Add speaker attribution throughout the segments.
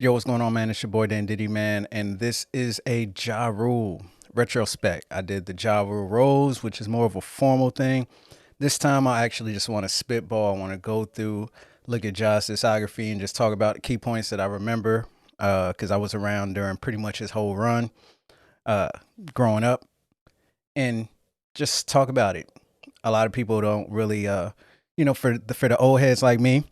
Speaker 1: Yo, what's going on, man? It's your boy Dan Diddy, man, and this is a R.U.L.E retrospect. I did the R.U.L.E Rose, which is more of a formal thing. This time, I actually just want to spitball. I want to go through, look at Ja's discography, and just talk about the key points that I remember, because I was around during pretty much his whole run, uh, growing up, and just talk about it. A lot of people don't really, for the old heads like me,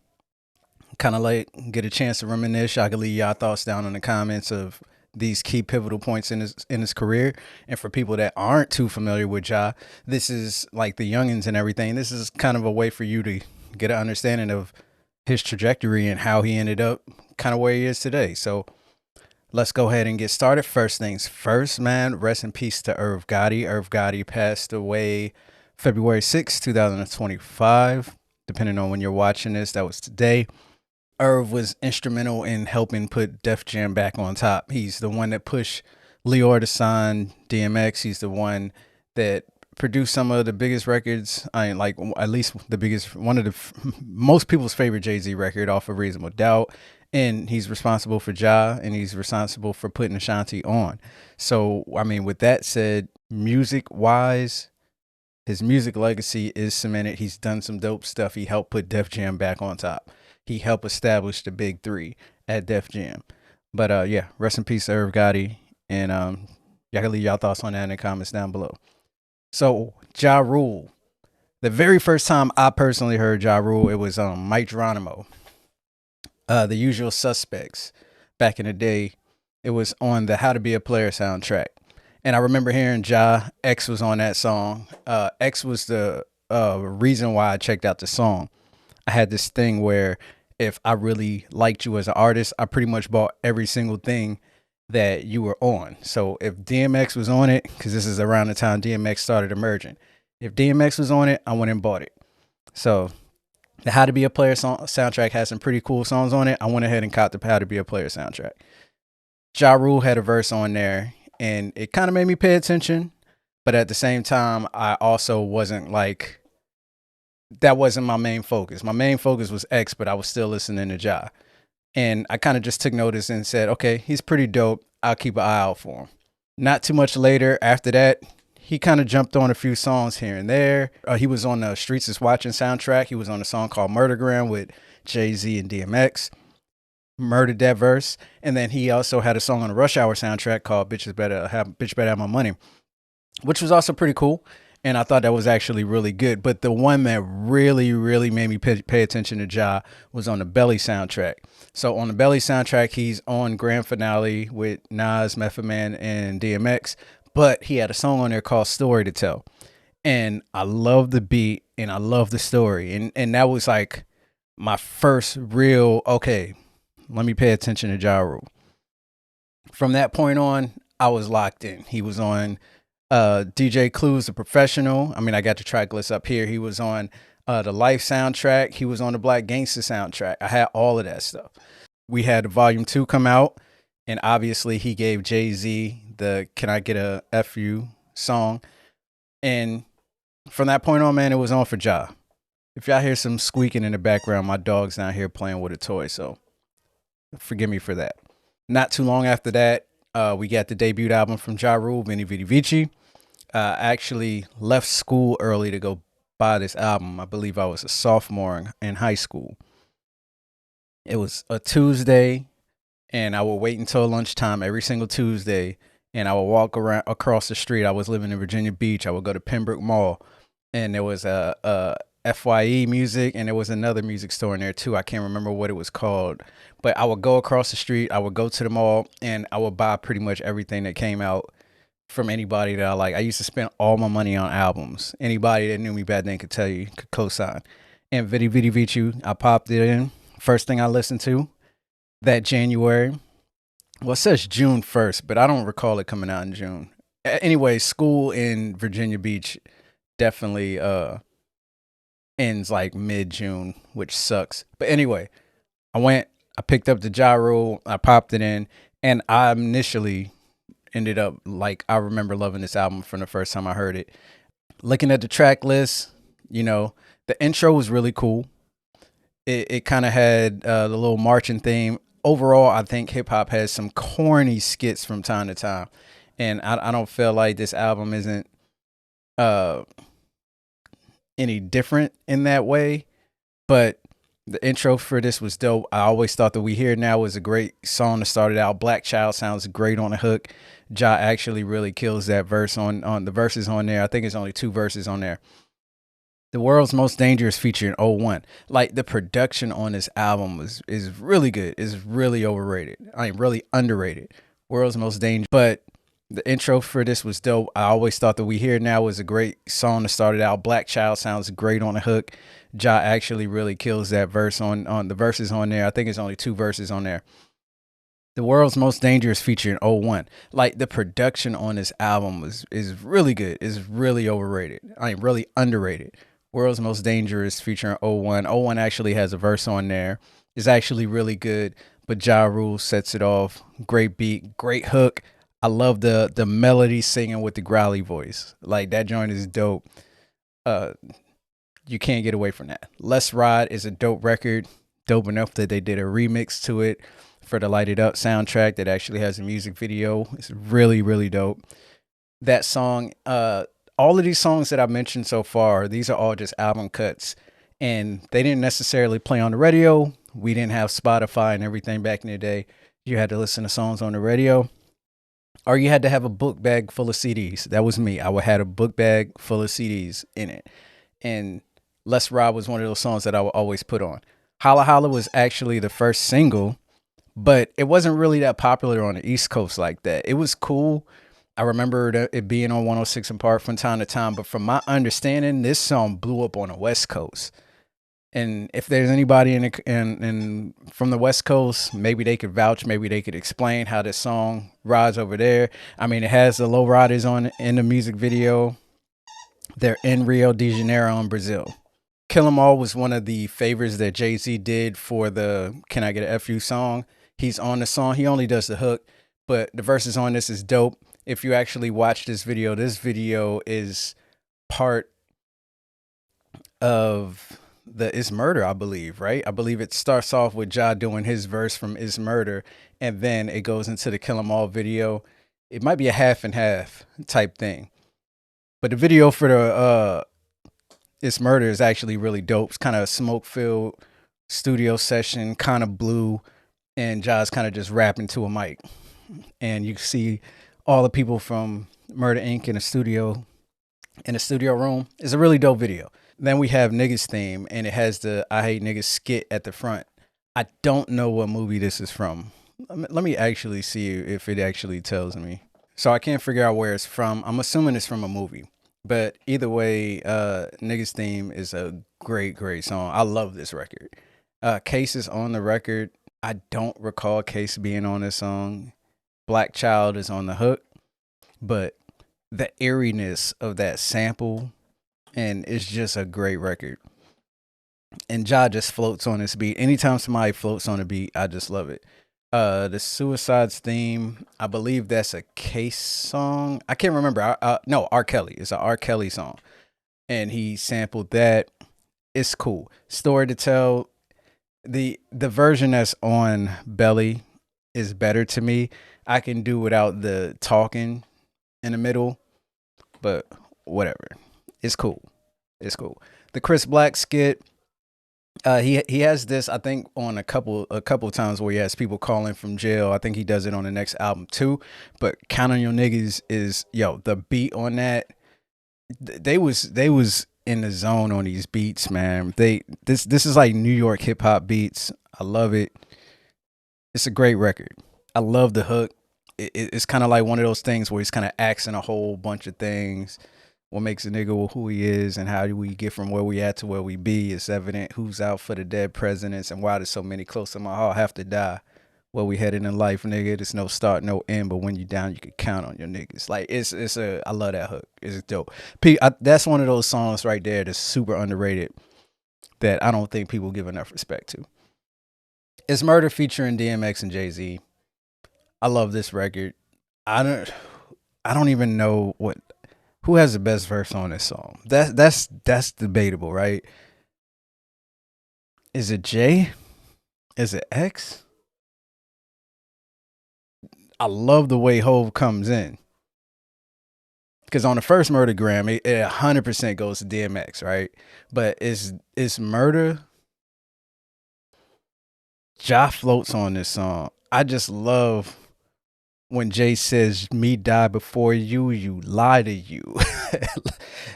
Speaker 1: kind of like get a chance to reminisce. I can leave y'all thoughts down in the comments of these key pivotal points in his career. And for people that aren't too familiar with Ja, this is like the youngins and everything. This is kind of a way for you to get an understanding of his trajectory and how he ended up kind of where he is today. So let's go ahead and get started. First things first, man. Rest in peace to Irv Gotti. Irv Gotti passed away February 6th, 2025. Depending on when you're watching this, that was today. Irv was instrumental in helping put Def Jam back on top. He's the one that pushed Leor to sign DMX. He's the one that produced some of the biggest records. I mean, like at least the biggest, one of the most people's favorite Jay-Z record off of Reasonable Doubt. And he's responsible for Ja, and he's responsible for putting Ashanti on. So, I mean, with that said, music wise, his music legacy is cemented. He's done some dope stuff. He helped put Def Jam back on top. He helped establish the big three at Def Jam. But yeah, rest in peace, Irv Gotti. And y'all can leave y'all thoughts on that in the comments down below. So, R.U.L.E. The very first time I personally heard R.U.L.E, it was Mike Geronimo. The Usual Suspects. Back in the day, it was on the How to Be a Player soundtrack. And I remember hearing X was on that song. X was the reason why I checked out the song. I had this thing where if I really liked you as an artist, I pretty much bought every single thing that you were on. So if DMX was on it, because this is around the time DMX started emerging, if DMX was on it, I went and bought it. So the How to Be a Player soundtrack has some pretty cool songs on it. I went ahead and caught the How to Be a Player soundtrack. R.U.L.E had a verse on there, and it kind of made me pay attention. But at the same time, I also wasn't like, that wasn't my main focus. My main focus was X, but I was still listening to Ja. And I kind of just took notice and said, okay, he's pretty dope. I'll keep an eye out for him. Not too much later after that, he kind of jumped on a few songs here and there. He was on the Streets is Watching soundtrack. He was on a song called Murdergram with Jay-Z and DMX. Murdered that verse. And then he also had a song on the Rush Hour soundtrack called Bitch Better Have My Money, which was also pretty cool. And I thought that was actually really good. But the one that really, really made me pay attention to Ja was on the Belly soundtrack. So on the Belly soundtrack, he's on Grand Finale with Nas, Method Man, and DMX. But he had a song on there called Story to Tell. And I love the beat and I love the story. And that was like my first real, okay, let me pay attention to Ja Rule. From that point on, I was locked in. He was on DJ Clue's The Professional. I mean, I got the track list up here. He was on the Life soundtrack. He was on the Black Gangster soundtrack. I had all of that stuff. We had the Volume 2 come out, and obviously he gave Jay-Z the Can I Get a F.U. song. And from that point on, man, it was on for Ja. If y'all hear some squeaking in the background, my dog's down here playing with a toy, so forgive me for that. Not too long after that, we got the debut album from R.U.L.E, Venni, Vecci. I actually left school early to go buy this album. I believe I was a sophomore in high school. It was a Tuesday, and I would wait until lunchtime every single Tuesday, and I would walk around across the street. I was living in Virginia Beach. I would go to Pembroke Mall, and there was a FYE music, and there was another music store in there too. I can't remember what it was called, but I would go across the street. I would go to the mall, and I would buy pretty much everything that came out from anybody that I like. I used to spend all my money on albums. Anybody that knew me back then could tell you, could co-sign. And Venni, Vecci, I popped it in. First thing I listened to that January. Well, it says June 1st, but I don't recall it coming out in June. Anyway, school in Virginia Beach definitely ends like mid-June, which sucks. But anyway, I picked up the R.U.L.E, I popped it in, and I initially ended up like, I remember loving this album from the first time I heard it. Looking at the track list, you know, the intro was really cool. It kind of had the little marching theme. overall, I think hip hop has some corny skits from time to time, and I don't feel like this album isn't uh any different in that way. But the intro for this was dope. I always thought that We Here Now was a great song to start it out. Black Child sounds great on the hook. Ja actually really kills that verse on the verses on there. I think it's only 2 verses on there. The World's Most Dangerous featuring R.O.S.E. Like the production on this album is really good. Is really overrated. I mean, really underrated. World's Most Dangerous. But the intro for this was dope. I always thought that We Here Now was a great song to start it out. Black Child sounds great on the hook. Ja actually really kills that verse on the verses on there. I think it's only 2 verses on there. The World's Most Dangerous featuring R.O.S.E. Like the production on this album is really good. Is really overrated. I mean, really underrated. World's Most Dangerous featuring R.O.S.E. R.O.S.E. actually has a verse on there. It's actually really good, but R.U.L.E sets it off. Great beat, great hook. I love the melody singing with the growly voice. Like that joint is dope. You can't get away from that. Let's Ride is a dope record. Dope enough that they did a remix to it for the Light It Up soundtrack that actually has a music video. It's really, really dope. That song, all of these songs that I mentioned so far, these are all just album cuts. And they didn't necessarily play on the radio. We didn't have Spotify and everything back in the day. You had to listen to songs on the radio. Or you had to have a book bag full of CDs. That was me. I would have a book bag full of CDs in it. And Let's Ride was one of those songs that I would always put on. Holla Holla was actually the first single, but it wasn't really that popular on the East Coast like that. It was cool. I remember it being on 106 and Park from time to time, but from my understanding, this song blew up on the West Coast. And if there's anybody in from the West Coast, maybe they could vouch, maybe they could explain how this song rides over there. I mean, it has the Low Riders on in the music video. They're in Rio de Janeiro in Brazil. Kill 'Em All was one of the favors that Jay-Z did for the Can I Get a FU song. He's on the song. He only does the hook, but the verses on this is dope. If you actually watch this video is part of the Is Murder, I believe, right? I believe it starts off with Ja doing his verse from Is Murder, and then it goes into the Kill 'Em All video. It might be a half and half type thing. But the video for the Is Murder is actually really dope. It's kind of a smoke-filled studio session, kind of blue, and Ja's kind of just rapping to a mic. And you can see all the people from Murder Inc. in the studio room. It's a really dope video. Then we have Niggas theme, and it has the I Hate Niggas skit at the front. I don't know what movie this is from. Let me actually see if it actually tells me. So I can't figure out where it's from. I'm assuming it's from a movie. But either way, Niggas theme is a great, great song. I love this record. Case is on the record. I don't recall Case being on this song. Black Child is on the hook. But the eeriness of that sample, and it's just a great record. And Ja just floats on this beat. Anytime somebody floats on a beat, I just love it. The Suicides theme, I believe that's a Case song. I can't remember. No, R. Kelly. It's an R. Kelly song. And he sampled that. It's cool. Story to Tell. The version that's on Belly is better to me. I can do without the talking in the middle, but whatever. It's cool. It's cool. The Chris Black skit. He has this, I think, on a couple of times where he has people calling from jail. I think he does it on the next album too. But Count on Your Niggas is the beat on that. They was in the zone on these beats, man. This is like New York hip hop beats. I love it. It's a great record. I love the hook. It's kind of like one of those things where he's kind of asking a whole bunch of things. What makes a nigga who he is, and how do we get from where we at to where we be? It's evident who's out for the dead presidents, and why there's so many close to my heart have to die. Where we headed in life, nigga. There's no start, no end, but when you down, you can count on your niggas. Like I love that hook. It's dope. That's one of those songs right there that's super underrated that I don't think people give enough respect to. It's Murder featuring DMX and Jay-Z. I love this record. I don't even know who has the best verse on this song. That's debatable, right? Is it Jay? Is it X? I love the way Hove comes in. Because on the first Murdergram, it 100% goes to DMX, right? But it's Murder. Ja floats on this song. I just love when Jay says, "Me die before you, you lie to you."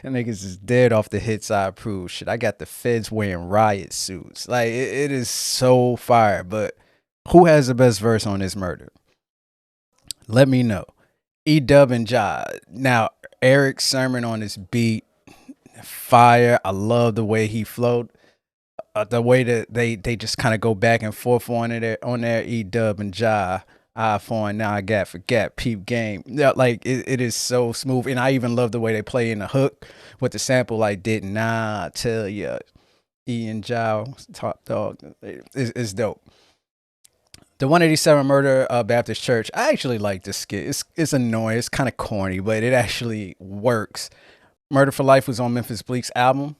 Speaker 1: And niggas is dead off the hits I approve. Shit, I got the feds wearing riot suits. Like, it is so fire. But who has the best verse on this Murder? Let me know. E-Dub and Ja. Now, Eric's sermon on this beat, fire. I love the way he flowed. The way that they just kind of go back and forth on their E-Dub and Ja. I for now I got forget peep game. Yeah, like it is so smooth, and I even love the way they play in the hook with the sample. Like, didn't I tell ya? E and Ja top dog. It's dope. The 187 Murder Baptist Church. I actually like this skit. It's annoying. It's kind of corny, but it actually works. Murder for Life was on Memphis Bleek's album.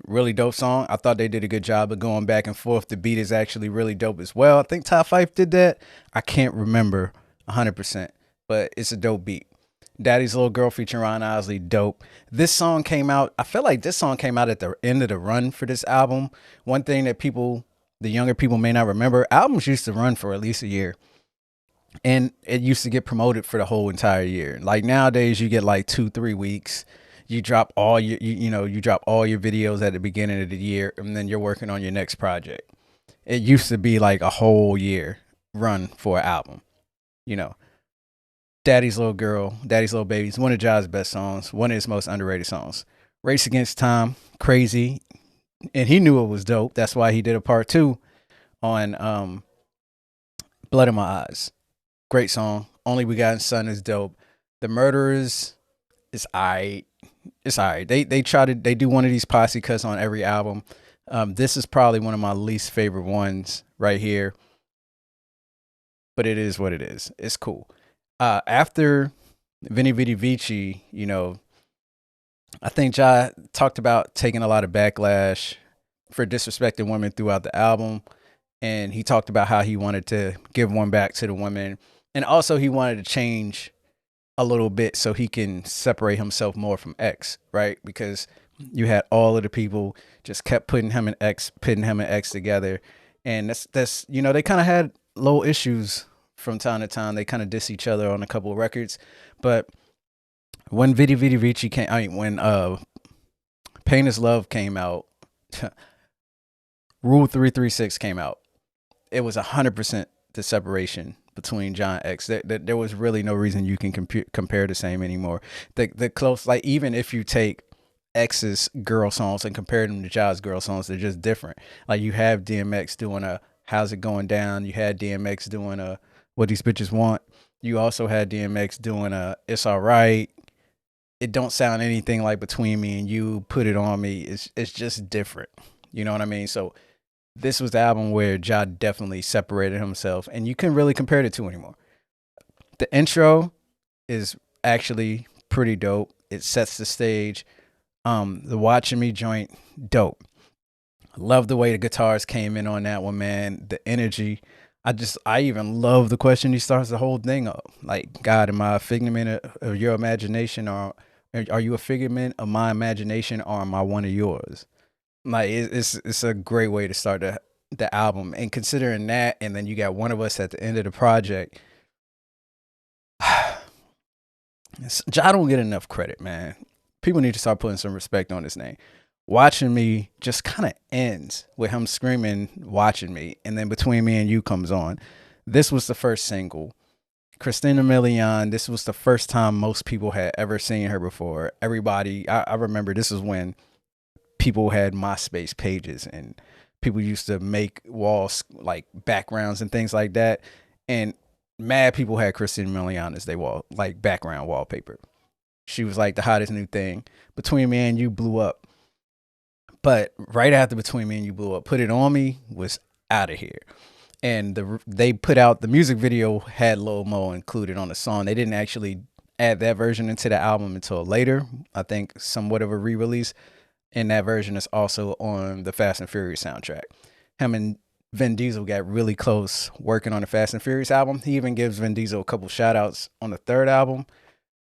Speaker 1: Really dope song. I thought they did a good job of going back and forth. The beat is actually really dope as well. I think Top Fife did that. I can't remember 100%, but it's a dope beat. Daddy's Little Girl featuring Ron Osley, dope. This song came out, I feel like this song came out at the end of the run for this album. One thing that the younger people may not remember, albums used to run for at least a year. And it used to get promoted for the whole entire year. Like nowadays, you get like 2-3 weeks. You drop all you drop all your videos at the beginning of the year, and then you're working on your next project. It used to be like a whole year run for an album. You know, Daddy's Little Girl, Daddy's Little Baby is one of Ja's best songs, one of his most underrated songs. Race Against Time, crazy, and he knew it was dope. That's why he did a part two on Blood in My Eyes. Great song. Only Begotten Son is dope. The Murderers is alright. It's alright. They do one of these posse cuts on every album. This is probably one of my least favorite ones right here, but it is what it is. It's cool. After Venni Vidi Vici, I think Ja talked about taking a lot of backlash for disrespecting women throughout the album, and he talked about how he wanted to give one back to the women, and also he wanted to change a little bit so he can separate himself more from X, right? Because you had all of the people just kept putting him and X together, and that's they kind of had little issues from time to time. They kind of diss each other on a couple of records, but when Vidi Vidi Vici came, when Pain is Love came out, Rule 336 came out. It was 100% the separation between John X. There was really no reason you can compare the same anymore. The close, like, even if you take X's girl songs and compare them to Ja's girl songs, they're just different. Like, you have DMX doing a How's It Going Down. You had DMX doing a What These Bitches Want. You also had DMX doing a It's Alright. It don't sound anything like Between Me and You, Put It On Me. It's just different. You know what I mean? So this was the album where Ja definitely separated himself, and you couldn't really compare the two anymore. The intro is actually pretty dope. It sets the stage. The Watching Me joint, dope. Love the way the guitars came in on that one, man. The energy. I even love the question he starts the whole thing up. Like, God, am I a figment of your imagination, or are you a figment of my imagination, or am I one of yours? Like, it's a great way to start the album. And considering that, and then you got One of Us at the end of the project. Ja don't get enough credit, man. People need to start putting some respect on his name. Watching Me just kind of ends with him screaming, Watching Me, and then Between Me and You comes on. This was the first single. Christina Milian, this was the first time most people had ever seen her before. Everybody, I remember this is when people had MySpace pages and people used to make walls, like backgrounds and things like that. And mad people had Christina Milian as they like background wallpaper. She was like the hottest new thing. Between Me and You blew up. But right after Between Me and You blew up, Put It On Me was out of here. And they put out the music video, had Lil Mo included on the song. They didn't actually add that version into the album until later. I think somewhat of a re-release. And that version is also on the Fast and Furious soundtrack. Him and Vin Diesel got really close working on the Fast and Furious album. He even gives Vin Diesel a couple shout outs on the third album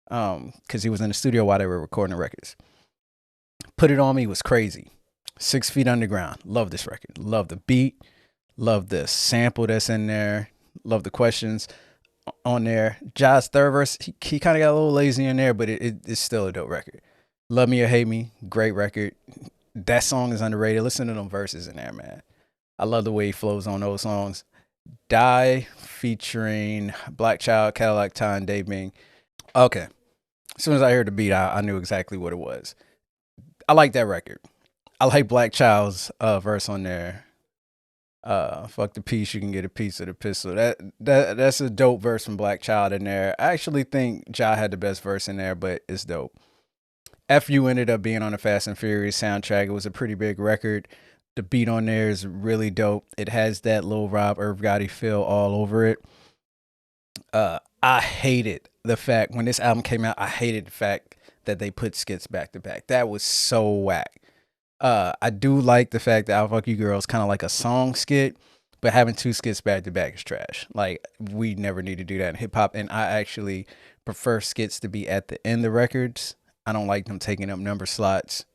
Speaker 1: because he was in the studio while they were recording the records. Put It On Me was crazy. 6 Feet Underground. Love this record. Love the beat. Love the sample that's in there. Love the questions on there. Ja's third verse, he kind of got a little lazy in there, but it's still a dope record. Love Me or Hate Me, great record. That song is underrated. Listen to them verses in there, man. I love the way he flows on those songs. Die featuring Black Child, Cadillac Time, Dave Bing. Okay. As soon as I heard the beat, I knew exactly what it was. I like that record. I like Black Child's verse on there. Fuck the piece, you can get a piece of the pistol. That's a dope verse from Black Child in there. I actually think Ja had the best verse in there, but it's dope. FU ended up being on the Fast and Furious soundtrack. It was a pretty big record. The beat on there is really dope. It has that Lil Rob Irv Gotti feel all over it. I hated the fact when this album came out, I hated the fact that they put skits back to back. That was so whack. I do like the fact that I'll Fuck You Girl is kind of like a song skit, but having two skits back to back is trash. Like, we never need to do that in hip hop. And I actually prefer skits to be at the end of records. I don't like them taking up number slots.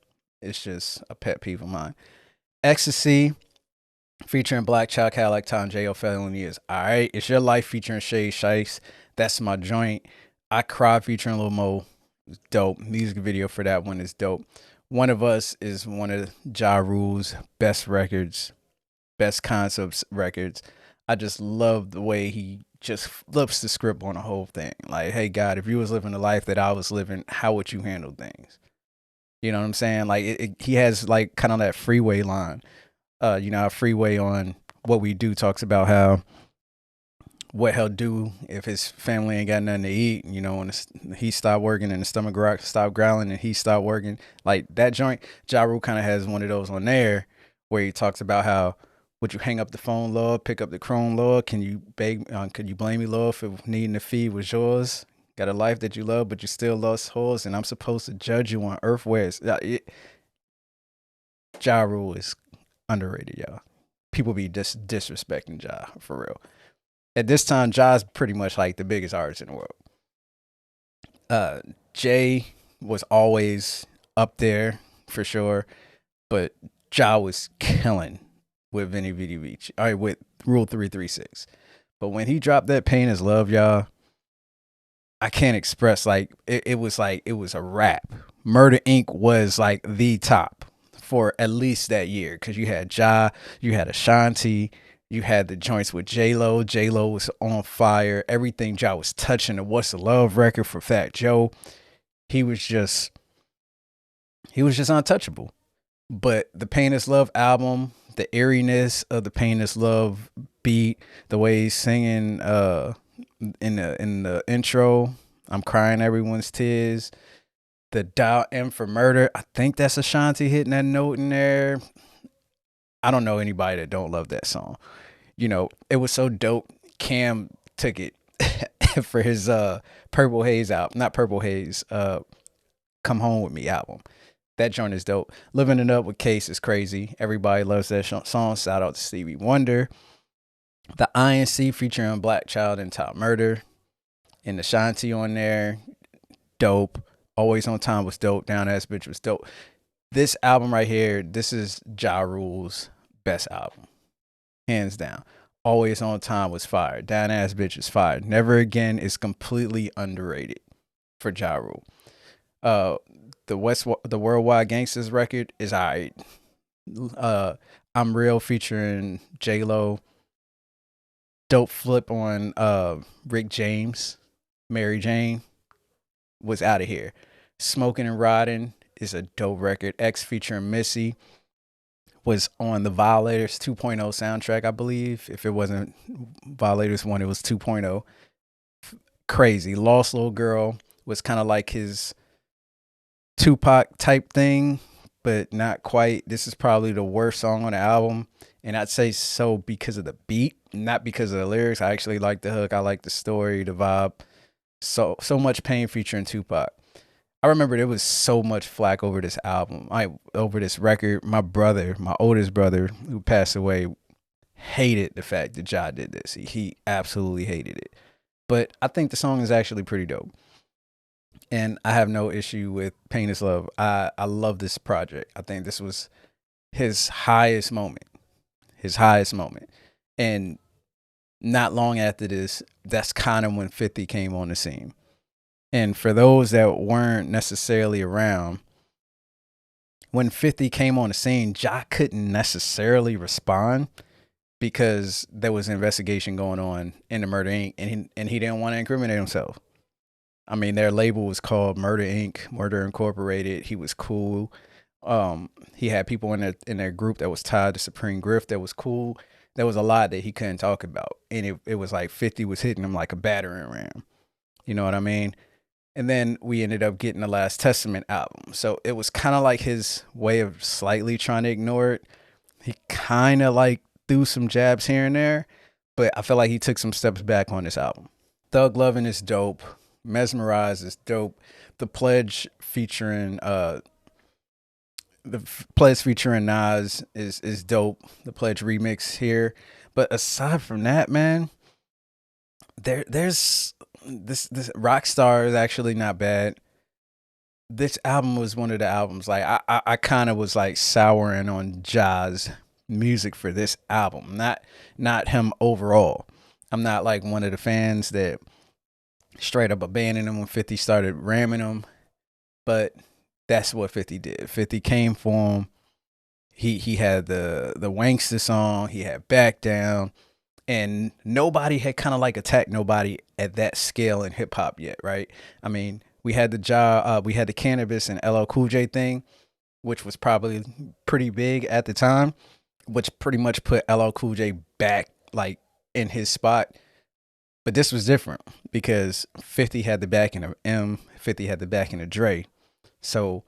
Speaker 1: It's just a pet peeve of mine. Ecstasy featuring Black Child, Cadillac Time, J.O. Felony is all right. It's Your Life featuring Shay Shice. That's my joint. I Cry featuring Lil Mo. It's dope. Music video for that one is dope. One of Us is one of Ja Rule's best records, best concepts records. I just love the way he just flips the script on the whole thing. Like, hey, God, if you was living the life that I was living, how would you handle things? You know what I'm saying? Like, he has like kind of that Freeway line. Freeway on What We Do talks about how what he'll do if his family ain't got nothing to eat, when he stopped working and the stomach stopped growling and he stopped working. Like, that joint, Ja Rule kind of has one of those on there where he talks about how, would you hang up the phone, Lord, pick up the chrome, Lord? Can you could you blame me, Lord, for needing to feed was yours? Got a life that you love, but you still lost horse, and I'm supposed to judge you on earth where Ja Rule is underrated, y'all. People be disrespecting Ja, for real. At this time, Ja's pretty much like the biggest artist in the world. Jay was always up there for sure, but Ja was killing with Venni Vecci. All right, with Rule 336. But when he dropped that Pain Is Love, y'all, I can't express, like, it was a rap. Murder Inc. was like the top for at least that year, because you had Ja, you had Ashanti, you had the joints with J-Lo. J-Lo was on fire. Everything Ja was touching. The What's the Love record for Fat Joe. He was just untouchable. But the Pain Is Love album, the eeriness of the Pain Is Love beat, the way he's singing in the intro, I'm crying everyone's tears. The Dial M for Murder, I think that's Ashanti hitting that note in there. I don't know anybody that don't love that song. It was so dope. Cam took it for his Purple Haze album. Not Purple Haze, Come Home With Me album. That joint is dope. Living It Up with Case is crazy. Everybody loves that song. Shout out to Stevie Wonder. The INC featuring Black Child and Top Murder. And the Shanti on there. Dope. Always On Time was dope. Down Ass Bitch was dope. This album right here, this is Ja Rule's best album. Hands down. Always On Time was fire. Down Ass Bitch is fire. Never Again is completely underrated for Ja Rule. The Worldwide Gangsters record is alright. I'm Real featuring J-Lo. Dope flip on Rick James. Mary Jane was out of here. Smoking and Riding is a dope record. X featuring Missy was on the Violators 2.0 soundtrack, I believe. If it wasn't Violators 1, it was 2.0. Crazy. Lost Little Girl was kind of like his Tupac type thing, but not quite. This is probably the worst song on the album, and I'd say so because of the beat, not because of the lyrics. I actually like the hook. I like the story, the vibe. So much Pain featuring Tupac. I remember there was so much flack over this album, over this record. My oldest brother, who passed away, hated the fact that Ja did this. He absolutely hated it. But I think the song is actually pretty dope. And I have no issue with Pain is Love. I love this project. I think this was his highest moment. His highest moment. And not long after this, that's kind of when 50 came on the scene. And for those that weren't necessarily around, when 50 came on the scene, Ja couldn't necessarily respond because there was an investigation going on in the Murder Inc. and he didn't want to incriminate himself. I mean, their label was called Murder Inc., Murder Incorporated. He was cool. He had people in their group that was tied to Supreme Griff that was cool. There was a lot that he couldn't talk about, and it was like 50 was hitting him like a battering ram. You know what I mean? And then we ended up getting the Last Testament album. So it was kind of like his way of slightly trying to ignore it. He kind of like threw some jabs here and there, but I feel like he took some steps back on this album. Thug Lovin' is dope. Mesmerize is dope. The Pledge featuring Nas is dope. The Pledge remix here. But aside from that, man, there's this Rockstar is actually not bad. This album was one of the albums like I kind of was like souring on Ja's music for this album, not him overall. I'm not like one of the fans that straight up abandoned him when 50 started ramming him, but that's what 50 did. 50 came for him. He had the Wankster song, he had Back Down, and nobody had kind of like attacked nobody at that scale in hip hop yet, right? I mean, we had we had the Cannabis and LL Cool J thing, which was probably pretty big at the time, which pretty much put LL Cool J back like in his spot. But this was different because 50 had the backing of M, 50 had the backing of Dre. So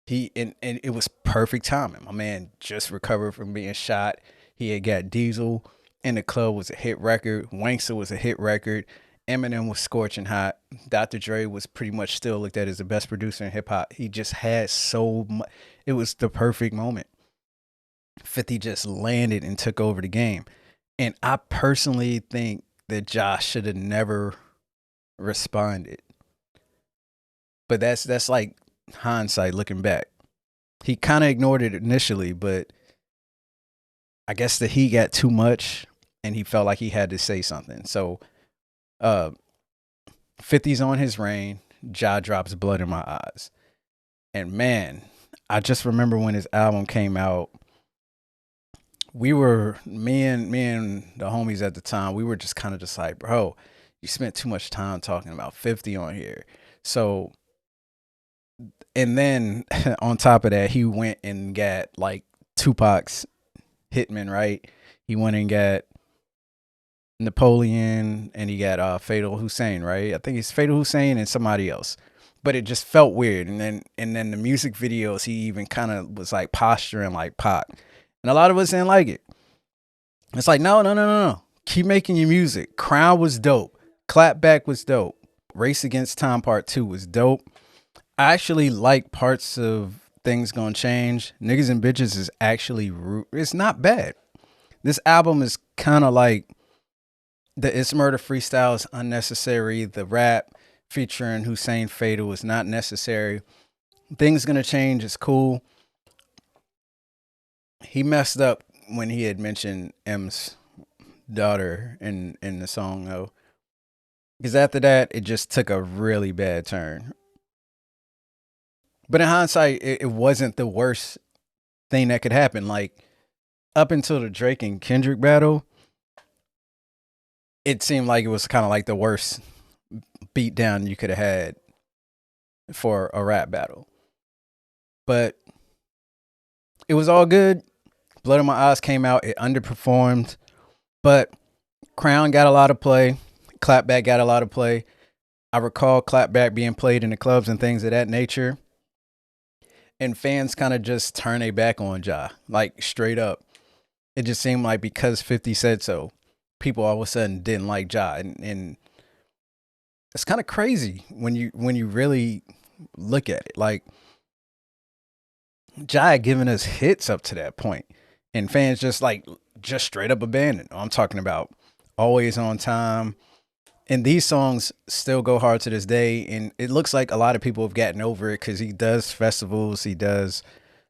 Speaker 1: and it was perfect timing. My man just recovered from being shot. He had got Diesel in the Club was a hit record. Wankster was a hit record. Eminem was scorching hot. Dr. Dre was pretty much still looked at as the best producer in hip hop. He just had so much. It was the perfect moment. 50 just landed and took over the game. And I personally think that Josh should have never responded. But that's like hindsight looking back. He kind of ignored it initially, but I guess that he got too much and he felt like he had to say something. So 50's on his reign. Ja drops Blood in My Eyes. And man, I just remember when his album came out, me and the homies at the time, we were just kind of just like, bro, you spent too much time talking about 50 on here. So, and then on top of that, he went and got like Tupac's Hitman, right? He went and got Napoleon and he got Fatal Hussein, right? I think it's Fatal Hussein and somebody else. But it just felt weird. And then the music videos, he even kind of was like posturing like Pac. And a lot of us didn't like it. It's like, no. Keep making your music. Crown was dope. Clapback was dope. Race Against Time Part 2 was dope. I actually like parts of Things Gonna Change. Niggas and Bitches is actually, it's not bad. This album is kind of like the It's Murder freestyle is unnecessary. The rap featuring Hussein Fatal is not necessary. Things Gonna Change is cool. He messed up when he had mentioned M's daughter in the song though, because after that it just took a really bad turn. But in hindsight, it wasn't the worst thing that could happen. Like up until the Drake and Kendrick battle, it seemed like it was kind of like the worst beatdown you could have had for a rap battle. But it was all good. Blood in My Eyes came out. It underperformed. But Crown got a lot of play. Clapback got a lot of play. I recall Clapback being played in the clubs and things of that nature. And fans kind of just turned their back on Ja. Like straight up. It just seemed like because 50 said so, people all of a sudden didn't like Ja. And it's kind of crazy when you really look at it. Like Ja had given us hits up to that point. and fans just straight up abandoned. I'm talking about Always on Time. And these songs still go hard to this day. And it looks like a lot of people have gotten over it because he does festivals, he does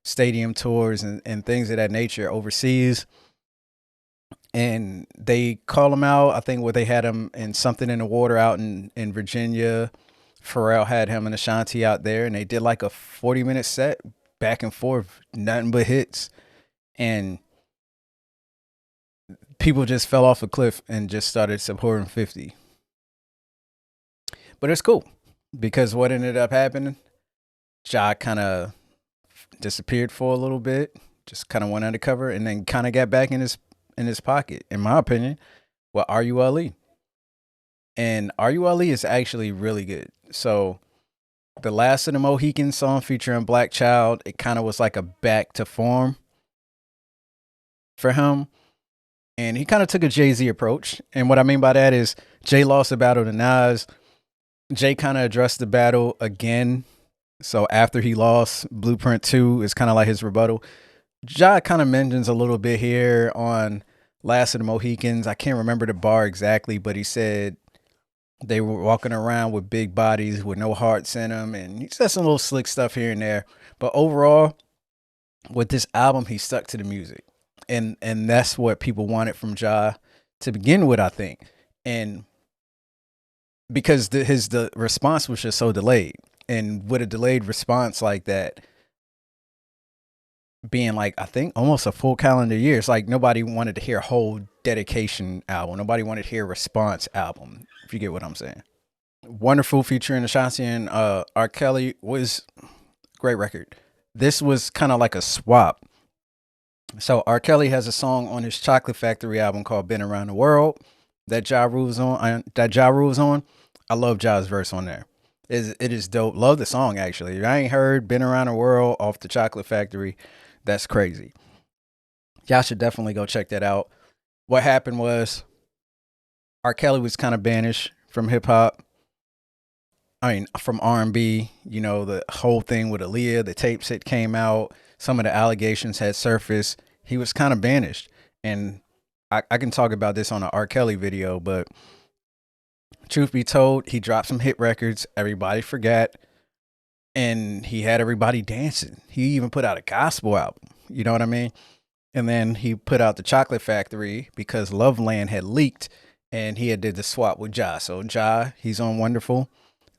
Speaker 1: stadium tours and things of that nature overseas. And they call him out. I think what they had him in Something in the Water out in Virginia. Pharrell had him and Ashanti out there, and they did like a 40-minute set back and forth, nothing but hits. And people just fell off a cliff and just started supporting 50. But it's cool because what ended up happening, Ja kind of disappeared for a little bit, just kind of went undercover, and then kind of got back in his pocket, in my opinion, with R.U.L.E. And R.U.L.E is actually really good. So the Last of the Mohicans song featuring Black Child, it kind of was like a back to form for him. And he kind of took a Jay-Z approach. And what I mean by that is Jay lost the battle to Nas. Jay kind of addressed the battle again. So after he lost, Blueprint 2 is kind of like his rebuttal. Ja kind of mentions a little bit here on Last of the Mohicans. I can't remember the bar exactly, but he said they were walking around with big bodies with no hearts in them. And he said some little slick stuff here and there. But overall, with this album, he stuck to the music. And that's what people wanted from Ja to begin with, I think. And because the response was just so delayed. And with a delayed response like that, being like, I think almost a full calendar year, it's like nobody wanted to hear a whole dedication album. Nobody wanted to hear a response album, if you get what I'm saying. Wonderful featuring Ashanti and R. Kelly was great record. This was kind of like a swap. So R. Kelly has a song on his Chocolate Factory album called "Been Around the World" that Ja Rule's on. I love Ja's verse on there. It is dope. Love the song actually. If I ain't heard "Been Around the World" off the Chocolate Factory, that's crazy. Y'all should definitely go check that out. What happened was R. Kelly was kind of banished from hip hop. I mean, from R&B. You know, the whole thing with Aaliyah, the tapes that came out, some of the allegations had surfaced. He was kind of banished. And I can talk about this on an R. Kelly video, but truth be told, he dropped some hit records. Everybody forgot. And he had everybody dancing. He even put out a gospel album. You know what I mean? And then he put out the Chocolate Factory because Loveland had leaked and he had did the swap with Ja. So Ja, he's on Wonderful.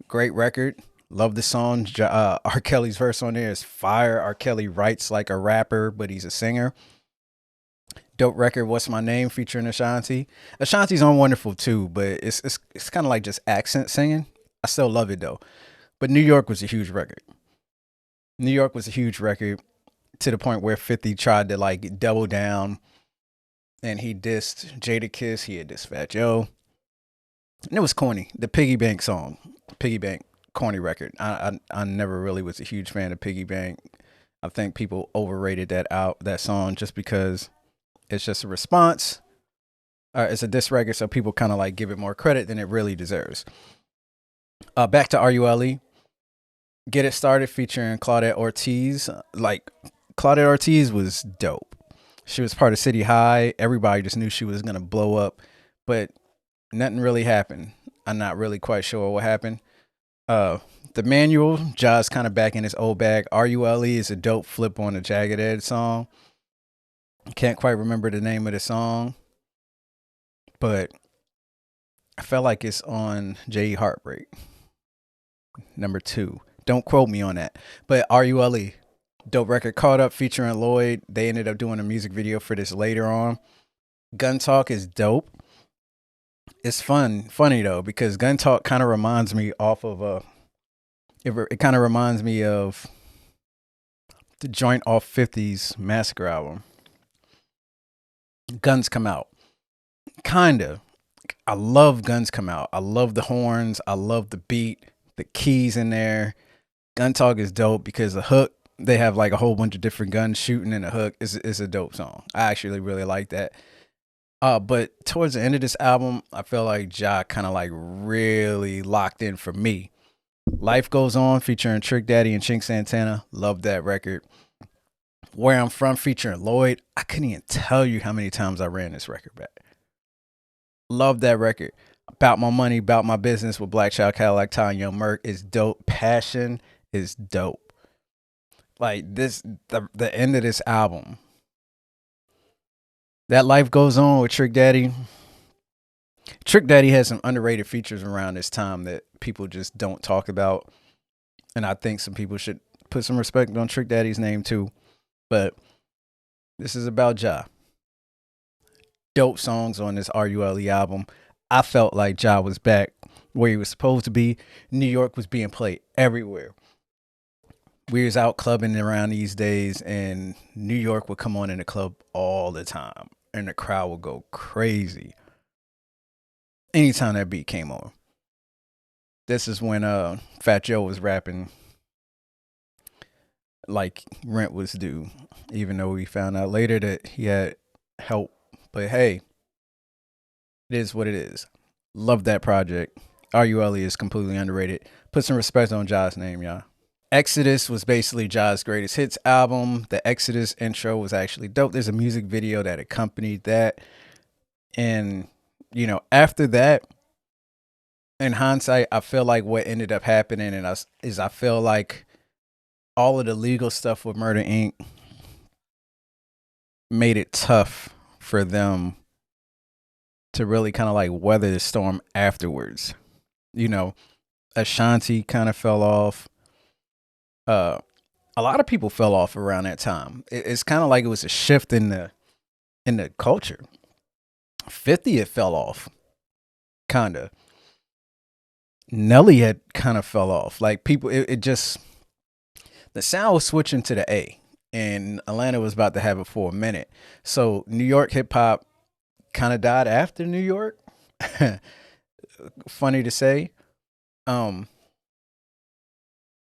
Speaker 1: Great record. Love the song. R. Kelly's verse on there is fire. R. Kelly writes like a rapper, but he's a singer. Dope record. What's My Name featuring Ashanti. Ashanti's on Wonderful too, but it's kind of like just accent singing. I still love it though. But New York was a huge record. New York was a huge record to the point where 50 tried to like double down and he dissed Jadakiss. He had dissed Fat Joe. And it was corny. The Piggy Bank song. Piggy Bank, corny record. I never really was a huge fan of Piggy Bank. I think people overrated that song just because it's just a response. It's a diss record, so people kind of like give it more credit than it really deserves. Back to R.U.L.E. Get It Started featuring Claudette Ortiz. Like, Claudette Ortiz was dope. She was part of City High. Everybody just knew she was going to blow up, but nothing really happened. I'm not really quite sure what happened. The Manual, Ja's kind of back in his old bag. R.U.L.E. is a dope flip on the Jagged Edge song. Can't quite remember the name of the song, but I felt like it's on J.E. Heartbreak, number 2. Don't quote me on that. But R.U.L.E. dope record. Caught Up featuring Lloyd. They ended up doing a music video for this later on. Gun Talk is dope. It's funny though, because Gun Talk kind of reminds me it kind of reminds me of the joint off 50's Massacre album. Guns Come Out. Kinda. I love Guns Come Out. I love the horns. I love the beat, the keys in there. Gun Talk is dope because the hook, they have like a whole bunch of different guns shooting in the hook. Is a dope song. I actually really like that. But towards the end of this album, I feel like Ja kind of like really locked in for me. Life Goes On featuring Trick Daddy and Chink Santana. Love that record. Where I'm From featuring Lloyd, I couldn't even tell you how many times I ran this record back. Love that record. About My Money, About My Business with Black Child, Cadillac, Ty, and Young Merc is dope. Passion is dope. Like this, the end of this album. That Life Goes On with Trick Daddy. Trick Daddy has some underrated features around this time that people just don't talk about. And I think some people should put some respect on Trick Daddy's name too. But this is about Ja. Dope songs on this R.U.L.E album. I felt like Ja was back where he was supposed to be. New York was being played everywhere. We was out clubbing around these days, and New York would come on in the club all the time, and the crowd would go crazy anytime that beat came on. This is when Fat Joe was rapping like rent was due, even though we found out later that he had help. But hey, it is what it is. Love that project. R.U.L.E is completely underrated. Put some respect on Ja's name, y'all. Exodus was basically Ja's greatest hits album. The Exodus intro was actually dope. There's a music video that accompanied that. And, you know, after that, in hindsight, I feel like what ended up happening is I feel like all of the legal stuff with Murder Inc. made it tough for them to really kind of like weather the storm afterwards. You know, Ashanti kind of fell off. A lot of people fell off around that time. It's kind of like it was a shift in the culture. 50 it fell off, kinda. Nelly had kind of fell off. Like people, it just the sound was switching to the A, and Atlanta was about to have it for a minute. So New York hip hop kind of died after New York. Funny to say.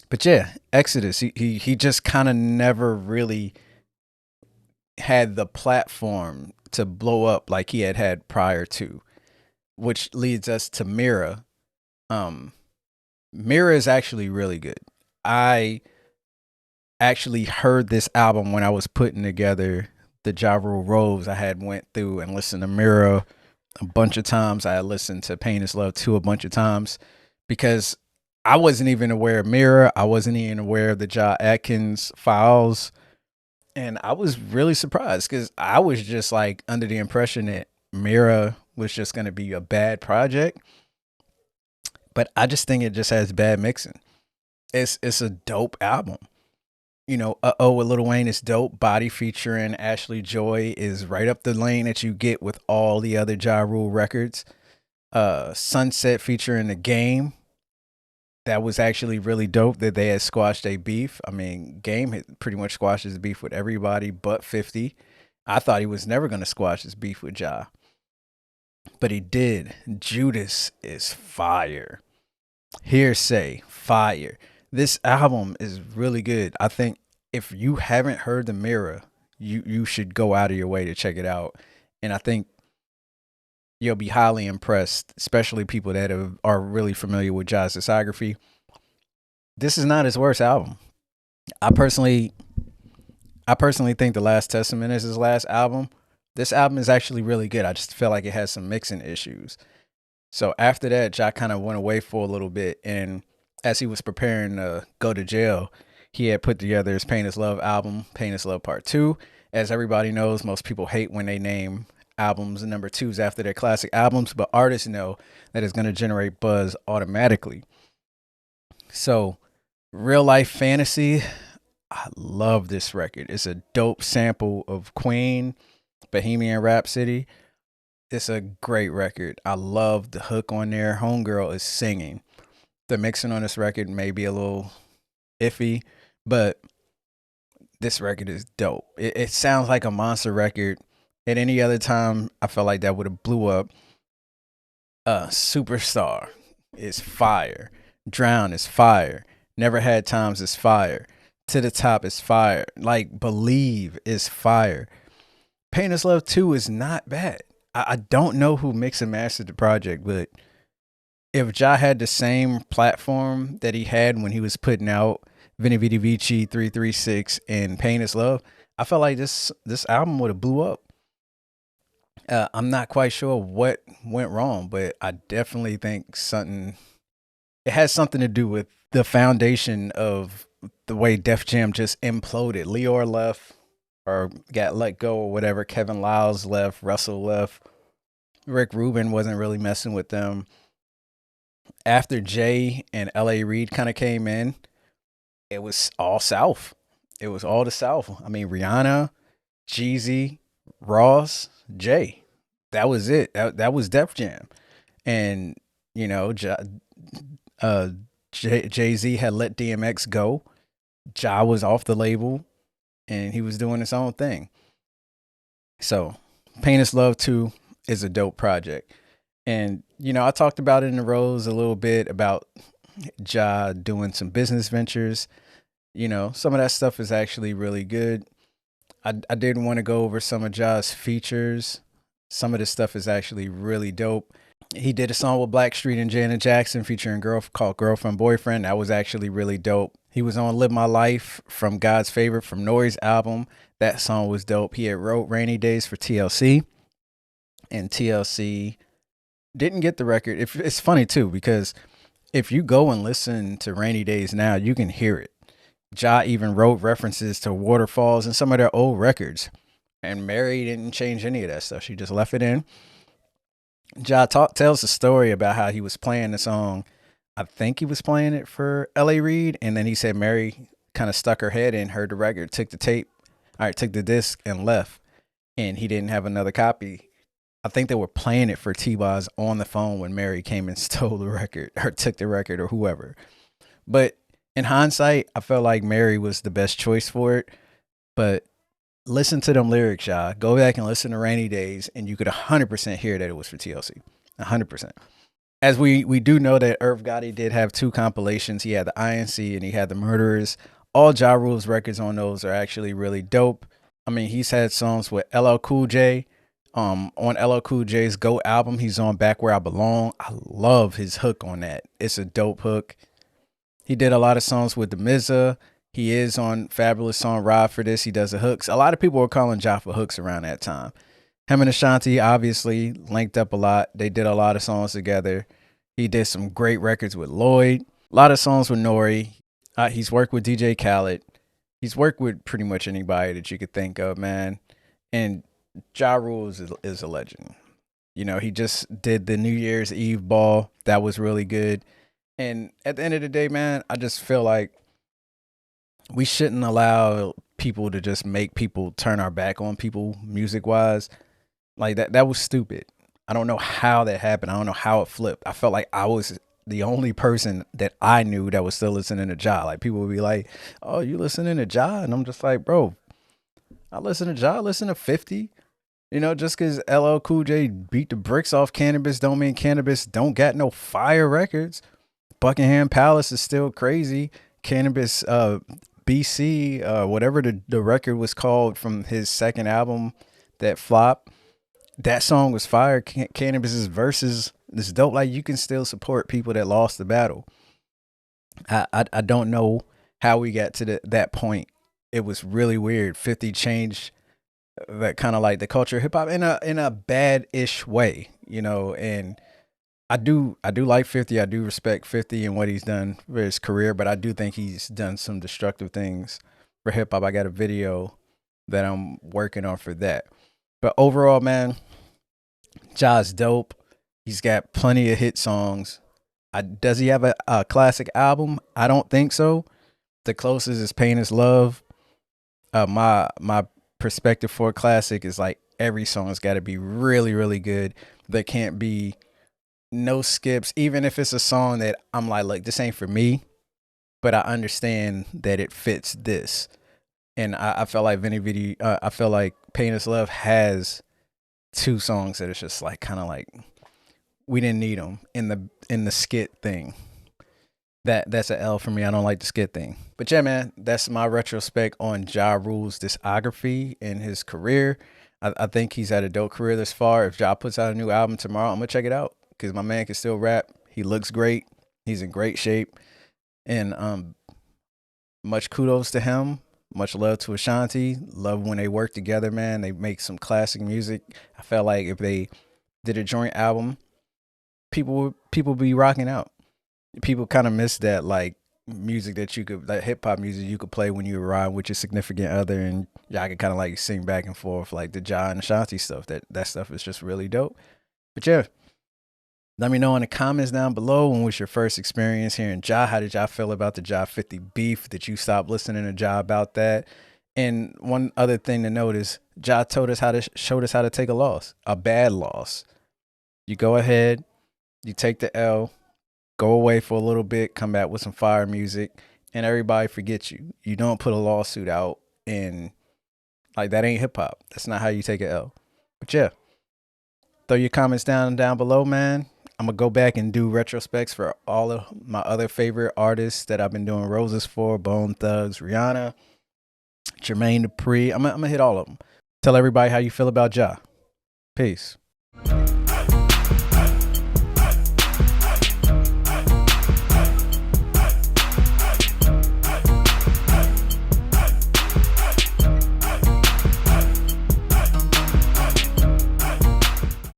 Speaker 1: But yeah, Exodus, he just kind of never really had the platform to blow up like he had prior to, which leads us to Mira. Mira is actually really good. I actually heard this album when I was putting together the R.O.S E. I had went through and listened to Mira a bunch of times. I had listened to Pain is Love 2 a bunch of times because I wasn't even aware of Mira. I wasn't even aware of the Ja Atkins files. And I was really surprised because I was just like under the impression that Mira was just going to be a bad project. But I just think it just has bad mixing. It's a dope album. You know, with Lil Wayne is dope. Body featuring Ashley Joy is right up the lane that you get with all the other Ja Rule records. Sunset featuring The Game. That was actually really dope that they had squashed a beef. I mean, Game had pretty much squashed his beef with everybody but 50. I thought he was never going to squash his beef with Ja. But he did. Judas is fire. Hearsay, fire. This album is really good. I think if you haven't heard The Mirror, you should go out of your way to check it out. And I think you'll be highly impressed, especially people that are really familiar with Ja's discography. This is not his worst album. I personally think The Last Testament is his last album. This album is actually really good. I just feel like it has some mixing issues. So after that, Ja kind of went away for a little bit, and as he was preparing to go to jail, he had put together his Pain is Love album, Pain is Love Part 2. As everybody knows, most people hate when they name albums and number 2s after their classic albums, but artists know that it's going to generate buzz automatically. So, Real Life Fantasy, I love this record. It's a dope sample of Queen, Bohemian Rhapsody. It's a great record. I love the hook on there. Homegirl is singing. The mixing on this record may be a little iffy, but this record is dope. It sounds like a monster record. At any other time, I felt like that would have blew up. Superstar is fire. Drown is fire. Never Had Times is fire. To the Top is fire. Like Believe is fire. Pain is Love 2 is not bad. I don't know who mixed and mastered the project, but if Ja had the same platform that he had when he was putting out Venni Vidi Vici 336 and Pain is Love, I felt like this album would have blew up. I'm not quite sure what went wrong, but I definitely think something it has something to do with the foundation of the way Def Jam just imploded. Leor left or got let go or whatever. Kevin Lyles left. Russell left. Rick Rubin wasn't really messing with them. After Jay and L.A. Reid kind of came in, it was all South. It was all the South. I mean, Rihanna, Jeezy, Ross, Jay. That was it. That was Def Jam. And, you know, uh, Jay Z had let DMX go. Ja was off the label and he was doing his own thing. So, Pain is Love 2 is a dope project. And, you know, I talked about it in the Rose a little bit about Ja doing some business ventures. You know, some of that stuff is actually really good. I did want to go over some of Ja's features. Some of this stuff is actually really dope. He did a song with Blackstreet and Janet Jackson featuring called Girlfriend Boyfriend. That was actually really dope. He was on Live My Life from God's Favorite from Nori's album. That song was dope. He had wrote Rainy Days for TLC. And TLC didn't get the record. It's funny too, because if you go and listen to Rainy Days now, you can hear it. Ja even wrote references to waterfalls and some of their old records. And Mary didn't change any of that stuff. She just left it in. Ja tells the story about how he was playing the song. I think he was playing it for L.A. Reid. And then he said Mary kind of stuck her head in, heard the record, took the tape, took the disc and left. And he didn't have another copy. I think they were playing it for T-Boz on the phone when Mary came and stole the record or took the record or whoever. But in hindsight, I felt like Mary was the best choice for it. But listen to them lyrics, y'all. Go back and listen to Rainy Days, and you could 100% hear that it was for TLC. 100%. As we do know that Irv Gotti did have 2 compilations. He had the INC and he had the Murderers. All Ja Rule's records on those are actually really dope. I mean, he's had songs with LL Cool J. On LL Cool J's Go album, he's on Back Where I Belong. I love his hook on that. It's a dope hook. He did a lot of songs with the MZA. He is on Fabulous song Ride for This. He does the hooks. A lot of people were calling Ja for hooks around that time. Him and Ashanti obviously linked up a lot. They did a lot of songs together. He did some great records with Lloyd. A lot of songs with Nori. He's worked with DJ Khaled. He's worked with pretty much anybody that you could think of, man. And Ja Rule is a legend. You know, he just did the New Year's Eve ball. That was really good. And at the end of the day, man, I just feel like we shouldn't allow people to just make people turn our back on people music wise. Like that was stupid. I don't know how that happened. I don't know how it flipped. I felt like I was the only person that I knew that was still listening to Ja. Like people would be like, "Oh, you listening to Ja?" And I'm just like, "Bro, I listen to Ja. I listen to 50. You know, just because LL Cool J beat the bricks off Cannabis don't mean Cannabis don't got no fire records. Buckingham Palace is still crazy. Cannabis BC, whatever the record was called from his second album that flopped, that song was fire. Cannabis's verses is dope. Like you can still support people that lost the battle. I don't know how we got to that point. It was really weird. 50 changed that kind of like the culture of hip hop in a bad-ish way, you know. And I do like 50. I do respect 50 and what he's done for his career, but I do think he's done some destructive things for hip hop. I got a video that I'm working on for that. But overall, man, Ja's dope. He's got plenty of hit songs. Does he have a classic album? I don't think so. The closest is Pain is Love. My perspective for a classic is like every song's got to be really, really good. There can't be no skips, even if it's a song that I'm like, look, this ain't for me, but I understand that it fits this. And I felt like I felt like Pain is Love has 2 songs that it's just like kind of like we didn't need them in the skit thing. That's an L for me. I don't like the skit thing. But yeah, man, that's my retrospect on Ja Rule's discography and his career. I think he's had a dope career this far. If Ja puts out a new album tomorrow, I'm gonna check it out because my man can still rap. He looks great. He's in great shape, and much kudos to him. Much love to Ashanti. Love when they work together, man. They make some classic music. I felt like if they did a joint album, people be rocking out. People kind of miss that like music that you could, like hip hop music you could play when you were riding with your significant other, and y'all could kind of like sing back and forth like the Ja and Ashanti stuff. That stuff is just really dope. But yeah, let me know in the comments down below, when was your first experience hearing Ja? How did y'all feel about the Ja 50 beef? Did you stop listening to Ja about that? And one other thing to note is Ja told us showed us how to take a loss, a bad loss. You go ahead, you take the L, go away for a little bit, come back with some fire music, and everybody forgets you. You don't put a lawsuit out, and like that ain't hip hop. That's not how you take an L. But yeah, throw your comments down below, man. I'm gonna go back and do retrospects for all of my other favorite artists that I've been doing roses for: Bone Thugs, Rihanna, Jermaine Dupri. I'm gonna hit all of them. Tell everybody how you feel about Ja. Peace.